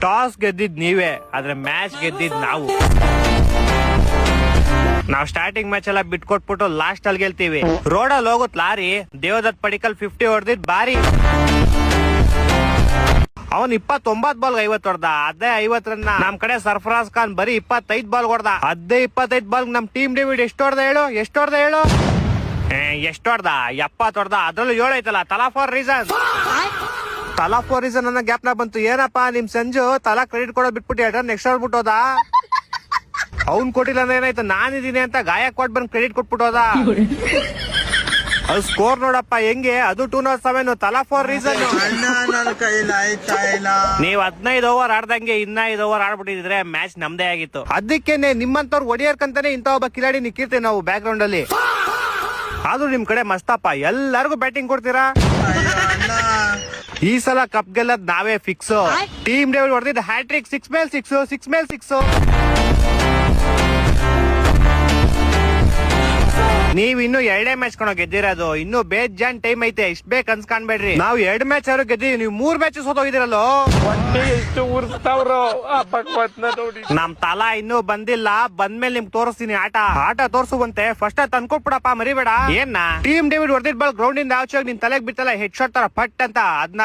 Toss ಗೆದ್ದಿದ್ ನೀವೇ, ಆದ್ರೆ match ಗೆದ್ದಿದ್ ನಾವು ಸ್ಟಾರ್ಟಿಂಗ್ ಮ್ಯಾಚ್ ಎಲ್ಲ ಬಿಟ್ಕೊಟ್ಬಿಟ್ಟು ಲಾಸ್ಟ್ ಅಲ್ಲಿ ಗೆಲ್ತೀವಿ. ರೋಡಲ್ಲಿ ಹೋಗುತ್ ಲಾರಿ, ದೇವದತ್ ಪಡಿಕಲ್ 50 ಹೊಡೆದಿದ್ ಬಾರಿ. ಅವನ್ 29 ಬಾಲ್ 50 ಹೊಡ್ದ. ಅದೇ 50 ರನ್ನ ನಮ್ ಕಡೆ ಸರ್ಫರಾಜ್ ಖಾನ್ ಬರೀ 25 ಬಾಲ್ ಹೊಡ್ದ. ಅದೇ 25 ಬಾಲ್ ನಮ್ ಟೀಮ್ ಡೇವಿಡ್ ಎಷ್ಟು ಹೊಡ್ದ ಹೇಳು? ಎಷ್ಟು ಹೊಡ್ದ 70 ಹೊಡ್ದ. ಅದ್ರಲ್ಲೂ 7 ಐತಲ್ಲ. ತಲಾ ಫಾರ್ ರೀಸನ್ ಅನ್ನೋ ಗ್ಯಾಪ್ ನ ಬಂತು. ಏನಪ್ಪಾ ನಿಮ್ ಸಂಜು ತಲಾ ಕ್ರೆಡಿಟ್ ಕೊಡೋದ್ ಬಿಟ್ಬಿಟ್ಟು 2 ರನ್ ಎಕ್ಸ್ಟ್ರಾ ಬಿಟ್ಟೋದ. ಅವ್ನ್ ಕೊಟ್ಟಿಲ್ಲ ಅಂದ್ರೆ ಏನಾಯ್ತು, ನಾನಿದ್ದೀನಿ ಅಂತ ಗಾಯಕ್ವಾಡ್ ಬಂದ್ ಕ್ರೆಡಿಟ್ ಕೊಟ್ಬಿಟ್ಟೋದ. ಅದು ಸ್ಕೋರ್ ನೋಡಪ್ಪ ಹೆಂಗೆ, ಅದು 207. ತಲಾ ಫಾರ್ ರೀಸನ್. ನೀವ್ 15 ಓವರ್ ಆಡ್ದಂಗೆ ಇನ್ನ 5 ಓವರ್ ಆಡ್ಬಿಟ್ಟಿದ್ರೆ ಮ್ಯಾಚ್ ನಮ್ದೇ ಆಗಿತ್ತು. ಅದಕ್ಕೇನೆ ನಿಮ್ಮಂತವ್ರು ಹೊಡಿಯರ್ಕಂತಾನೆ ಇಂತ ಒಬ್ಬ ಕಿಲಾಡಿ ನಿಕ್ಕಿರ್ತೀವಿ ನಾವು ಬ್ಯಾಕ್ ಗ್ರೌಂಡ್ ಅಲ್ಲಿ. ಆದ್ರೂ ನಿಮ್ ಕಡೆ ಮಸ್ತಪ್ಪ, ಎಲ್ಲರಿಗೂ ಬ್ಯಾಟಿಂಗ್ ಕೊಡ್ತೀರಾ. ಈ ಸಲ ಕಪ್ ಗೆಲ್ಲದ್ ನಾವೇ ಫಿಕ್ಸ್. ಟೀಮ್ ಡೇವಿಡ್ ಹೊಡೆದಿದ್ದ ಹ್ಯಾಟ್ರಿಕ್ 6 ಮೇಲೆ 6. ನೀವ್ ಇನ್ನು 2 ಮ್ಯಾಚ್ ಕಣೋ ಗೆದ್ದಿರೋದು. ಇನ್ನು ಬೇಜಾನ್ ಟೈಮ್ ಐತೆ. ಇಷ್ಟ ಬೇಕ್ ಅನ್ಸ್ಕಾಣ್ಬೇಡ್ರಿ. ನಾವು 2 ಮ್ಯಾಚ್ ಆದ್ರೂ ಗೆದ್ದಿವಿ, ನೀವು 3 ಮ್ಯಾಚ್ ಸೋತೋಗಿದಿರಲ್ಲೋ. ನಮ್ ತಲಾ ಇನ್ನೂ ಬಂದಿಲ್ಲ. ಬಂದ್ಮೇಲೆ ನಿಮ್ಗೆ ತೋರಿಸ್ತೀನಿ ಆಟ ತೋರ್ಸುವಂತೆ. ಫಸ್ಟ್ ತಂದ್ಕೊಟ್ಬಿಡಪ್ಪ, ಮರಿಬೇಡ. ಏನ ಟೀಮ್ ಡೇವಿಡ್ ಹೊಡೆದಿದ್ ಬಾಲ್ ಗ್ರೌಂಡ್ ಇಂದ ಆಚೆ ನಿನ್ ತಲೆಗ್ ಬಿತ್ತಲ್ಲ, ಹೆಡ್ ಶಾಟ್ ತರ ಪಟ್ ಅಂತ. ಅದನ್ನ